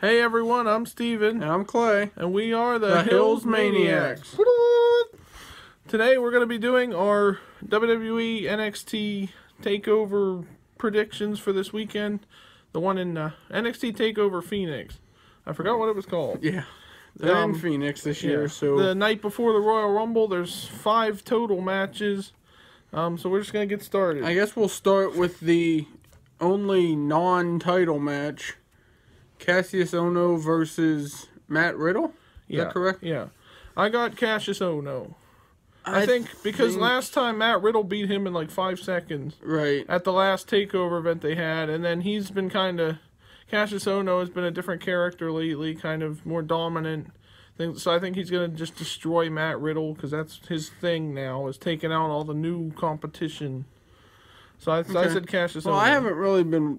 Hey everyone, I'm Steven. And I'm Clay. And we are the Hills Maniacs. Today we're going to be doing our WWE NXT Takeover predictions for this weekend. The one in NXT Takeover Phoenix. I forgot what it was called. Yeah. They're in Phoenix this year. So the night before the Royal Rumble, there's 5 total matches. So we're just going to get started. I guess we'll start with the only non-title match. Cassius Ohno versus Matt Riddle? Is that correct? Yeah. I got Cassius Ohno. I think because last time Matt Riddle beat him in like 5 seconds. Right. At the last TakeOver event they had. And then he's been Cassius Ohno has been a different character lately, kind of more dominant. So I think he's going to just destroy Matt Riddle because that's his thing now, is taking out all the new competition. So I said Cassius Ohno. Well, I haven't really been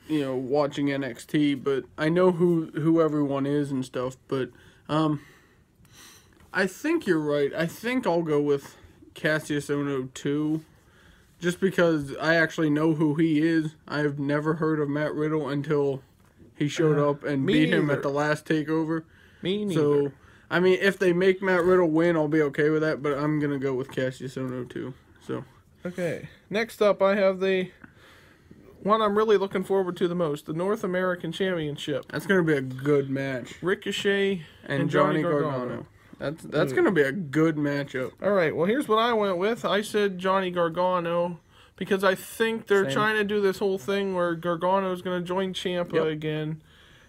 watching NXT, but I know who everyone is and stuff, but I think you're right. I think I'll go with Cassius Ohno too, just because I actually know who he is. I've never heard of Matt Riddle until he showed up and beat him at the last TakeOver. Me neither. So, I mean, if they make Matt Riddle win, I'll be okay with that, but I'm going to go with Cassius Ohno too. So. Okay. Next up, I have the one I'm really looking forward to the most, the North American Championship. That's going to be a good match. Ricochet and Johnny Gargano. That's going to be a good matchup. All right, well, here's what I went with. I said Johnny Gargano because I think they're trying to do this whole thing where Gargano's going to join Ciampa again,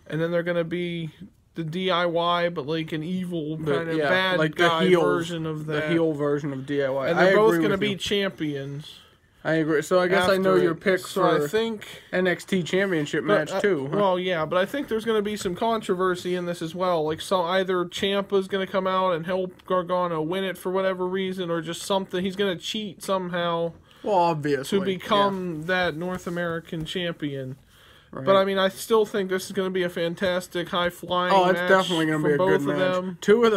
and then they're going to be the DIY, but like an evil kind of bad like guy the version of that. The heel version of DIY. And they're both going to be champions. I agree. So I guess I know your pick for I think NXT Championship match too. Huh? Well, yeah, but I think there's going to be some controversy in this as well. Like, so either Ciampa's going to come out and help Gargano win it for whatever reason, or just something. He's going to cheat somehow. Well, obviously, to become that North American champion. Right. But I mean, I still think this is going to be a fantastic high flying. Oh, it's definitely going to be a good match. Them. Two of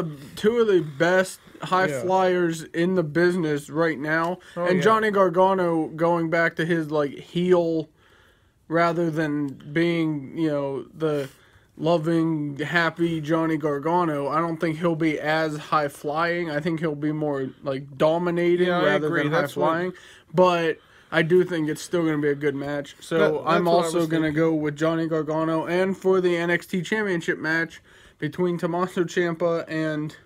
the best high flyers in the business right now, and Johnny Gargano going back to his like heel, rather than being the loving, happy Johnny Gargano. I don't think he'll be as high flying. I think he'll be more like dominating rather than high flying. But I do think it's still going to be a good match. So I'm also going to go with Johnny Gargano. And for the NXT Championship match between Tommaso Ciampa and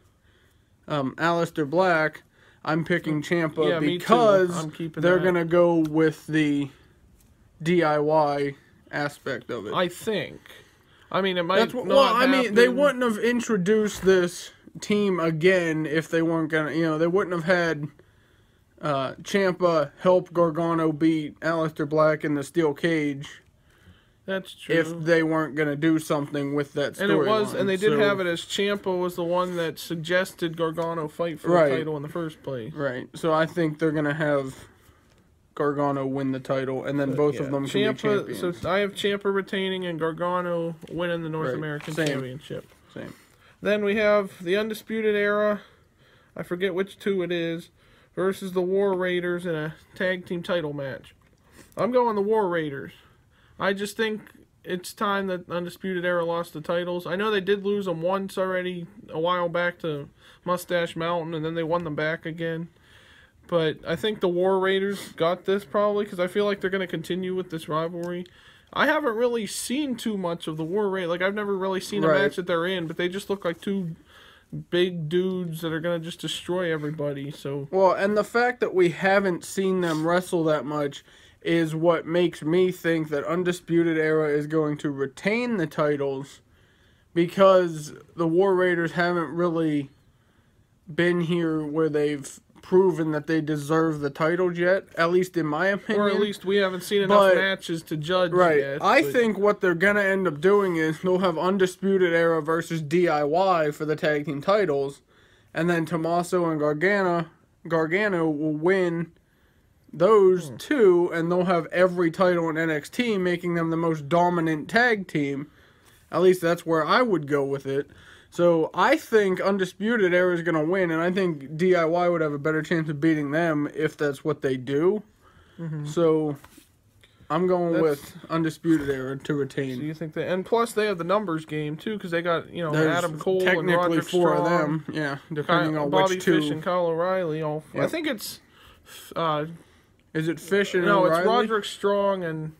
Aleister Black, I'm picking Ciampa because they're going to go with the DIY aspect of it. I think. I mean, it might they wouldn't have introduced this team again if they weren't going to, they wouldn't have had Ciampa help Gargano beat Aleister Black in the steel cage. That's true. If they weren't going to do something with that storyline. And they did have it as Ciampa was the one that suggested Gargano fight for the title in the first place. Right. So I think they're going to have Gargano win the title, and then both of them can be champions. So I have Ciampa retaining and Gargano winning the North American Championship. Same. Then we have the Undisputed Era. I forget which two it is. Versus the War Raiders in a tag team title match. I'm going the War Raiders. I just think it's time that Undisputed Era lost the titles. I know they did lose them once already a while back to Mustache Mountain, and then they won them back again. But I think the War Raiders got this probably because I feel like they're going to continue with this rivalry. I haven't really seen too much of the War Raiders. Like, I've never really seen a match that they're in, but they just look like two big dudes that are going to just destroy everybody. So well, and the fact that we haven't seen them wrestle that much is what makes me think that Undisputed Era is going to retain the titles, because the War Raiders haven't really been here where they've proven that they deserve the titles yet, at least in my opinion. Or at least we haven't seen enough matches to judge yet. I think what they're going to end up doing is they'll have Undisputed Era versus DIY for the tag team titles, and then Tommaso and Gargano will win those two, and they'll have every title in NXT, making them the most dominant tag team. At least that's where I would go with it. So I think Undisputed Era is going to win, and I think DIY would have a better chance of beating them if that's what they do. So I'm going with Undisputed Era to retain. So you think that, and plus they have the numbers game too, because they got There's Adam Cole and technically Roderick 4 Strong, of them, yeah, depending on Bobby which 2. Fish and Kyle O'Reilly. Yep. I think it's. Is it Fish and No, O'Reilly? it's Roderick Strong and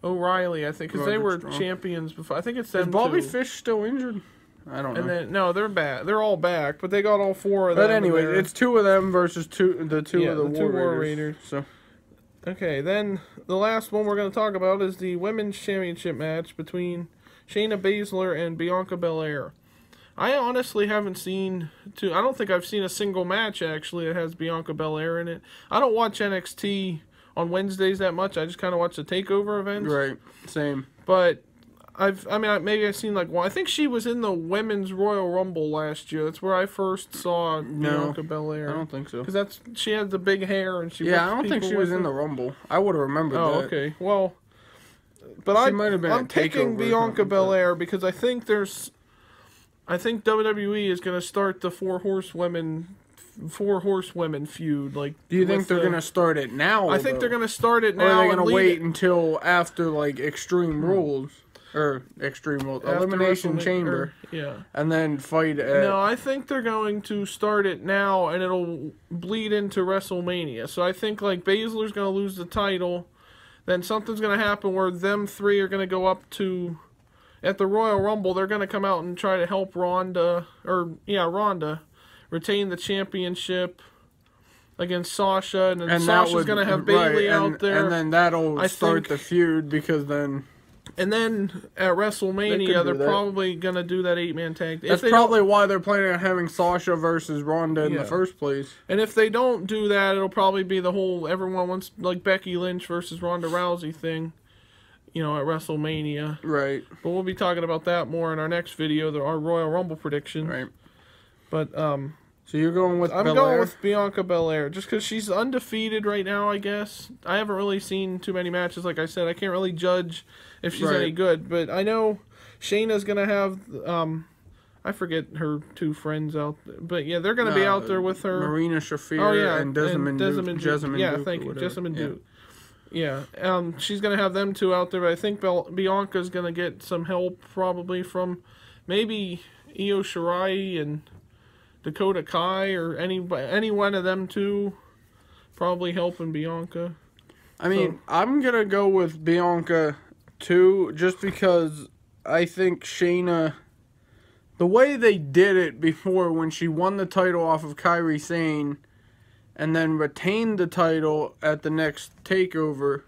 O'Reilly. I think because they were champions before. I think it's them. Is Bobby too. Fish still injured? I don't know. And then no, they're back. They're all back, but they got all 4 of them. But anyway, it's 2 of them versus the two of the War Raiders. So. Okay, then the last one we're going to talk about is the Women's Championship match between Shayna Baszler and Bianca Belair. I honestly haven't seen I don't think I've seen a single match actually that has Bianca Belair in it. I don't watch NXT on Wednesdays that much. I just kind of watch the Takeover events. Right, same. But maybe I've seen like one. I think she was in the Women's Royal Rumble last year. That's where I first saw Bianca Belair. I don't think so. Because she had the big hair and she. Yeah, I don't think she was in the Rumble. I would have remembered that. Oh, okay. Well, but she might have been. I'm picking Bianca Belair because I think WWE is going to start the four horsewomen feud. Like, do you think they're going to start it now? I think they're going to start it now. Or are they going to wait until after like Extreme Rules? Or Extreme Rules, Elimination Chamber, and then fight at... No, I think they're going to start it now, and it'll bleed into WrestleMania. So I think, like, Baszler's going to lose the title, then something's going to happen where them 3 are going to go up to... At the Royal Rumble, they're going to come out and try to help Ronda retain the championship against Sasha, and then Sasha's going to have Bayley out there. And then that'll start the feud, because then... And then at WrestleMania, they're probably going to do that 8-man tag. That's probably why they're planning on having Sasha versus Ronda in the first place. And if they don't do that, it'll probably be the whole everyone wants, like, Becky Lynch versus Ronda Rousey thing, at WrestleMania. Right. But we'll be talking about that more in our next video, our Royal Rumble prediction. Right. But, so you're going with I'm going with Bianca Belair, just because she's undefeated right now, I guess. I haven't really seen too many matches, like I said. I can't really judge if she's any good. But I know Shayna's going to have, I forget her 2 friends out there. But yeah, they're going to be out there with her. Marina Shafir and Jessamine Duke. Yeah, thank you, Jessamine Duke. Yeah, she's going to have them 2 out there. But I think Bianca's going to get some help probably from maybe Io Shirai and Dakota Kai, or any one of them 2 probably helping Bianca. I mean, I'm going to go with Bianca too, just because I think Shayna, the way they did it before when she won the title off of Kairi Sane and then retained the title at the next Takeover,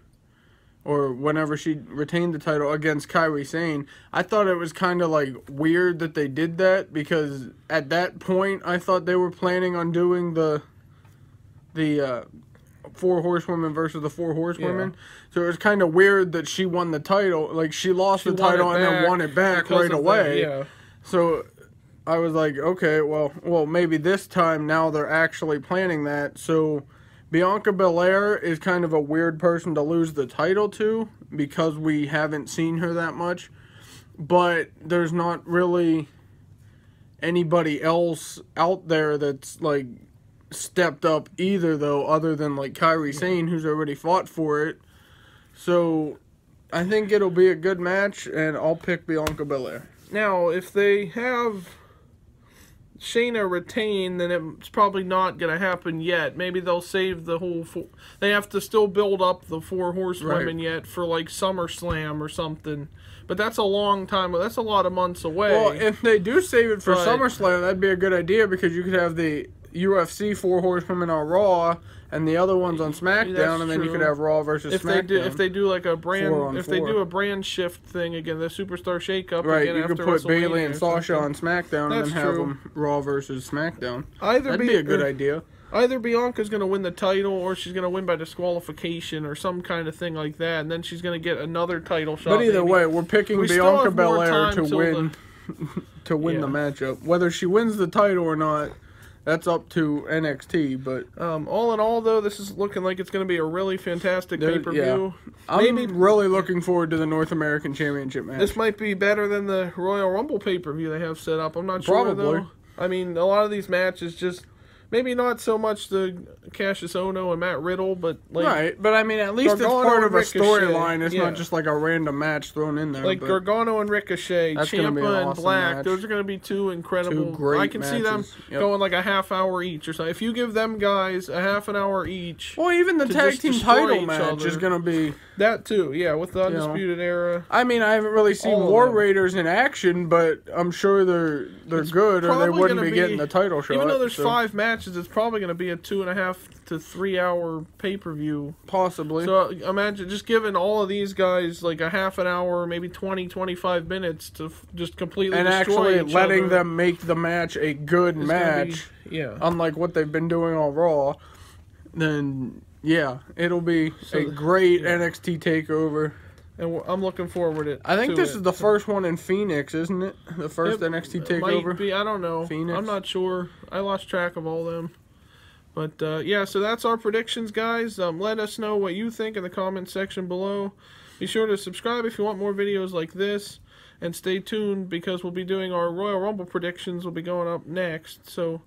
or whenever she retained the title against Kairi Sane, I thought it was kind of like weird that they did that, because at that point I thought they were planning on doing the 4 horsewomen versus the 4 horsewomen. Yeah. So it was kind of weird that she won the title. Like, she lost the title and then won it back right away. So I was like, okay, well, maybe this time now they're actually planning that. So Bianca Belair is kind of a weird person to lose the title to, because we haven't seen her that much. But there's not really anybody else out there that's, like, stepped up either, though, other than, like, Kairi Sane, who's already fought for it. So I think it'll be a good match, and I'll pick Bianca Belair. Now, if they have Shayna retain, then it's probably not going to happen yet. Maybe they'll save the whole... They have to still build up the 4 horsewomen yet for, like, SummerSlam or something. But that's a long time. That's a lot of months away. Well, if they do save it for SummerSlam, that'd be a good idea, because you could have the UFC 4 horsewomen on Raw and the other ones on SmackDown, and then you could have Raw versus SmackDown. If they do like a brand, they do a brand shift thing again, the Superstar Shakeup. Right, again, you could put Bayley and Sasha on SmackDown and then have them Raw versus SmackDown. That'd be a good idea. Either Bianca's going to win the title, or she's going to win by disqualification, or some kind of thing like that, and then she's going to get another title shot. But either way, we're picking Bianca Belair to win the matchup. Whether she wins the title or not, that's up to NXT, but... all in all, though, this is looking like it's going to be a really fantastic pay-per-view. Yeah. I'm really looking forward to the North American Championship match. This might be better than the Royal Rumble pay-per-view they have set up. I'm not sure, though. I mean, a lot of these matches just maybe not so much the Cassius Ohno and Matt Riddle, but like right. But I mean, at least Gargano it's part of a Ricochet, storyline. It's not just like a random match thrown in there. Like Gargano and Ricochet, Ciampa and Black. Match. Those are going to be two incredible. Two great I can see them going like a half hour each or something. If you give them guys a half an hour each. Well, even the tag team title match is going to be that too. Yeah, with the Undisputed Era. I mean, I haven't really seen War Raiders in action, but I'm sure they're good, or they wouldn't be getting the title shot. Even though there's 5 matches, it's probably going to be a 2.5 to 3 hour pay-per-view. Possibly. So imagine just giving all of these guys like a half an hour, maybe 20-25 minutes to just completely and destroy actually letting them make the match a good match. Unlike what they've been doing on Raw, then yeah, it'll be a great NXT takeover. And I'm looking forward to it. I think this is the first one in Phoenix, isn't it? The first NXT takeover? Might be, I don't know. Phoenix? I'm not sure. I lost track of all them. But, yeah, so that's our predictions, guys. Let us know what you think in the comment section below. Be sure to subscribe if you want more videos like this. And stay tuned because we'll be doing our Royal Rumble predictions. Will be going up next. So,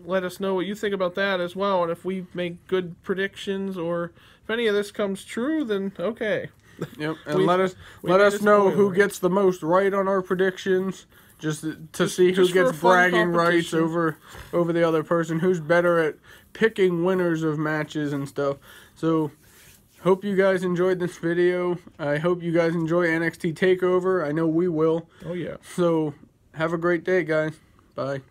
let us know what you think about that as well. And if we make good predictions or if any of this comes true, then okay. Yep, and let us know who gets the most right on our predictions, just to see who gets bragging rights over the other person, who's better at picking winners of matches and stuff. So, hope you guys enjoyed this video. I hope you guys enjoy NXT Takeover. I know we will. Oh, yeah. So, have a great day, guys. Bye.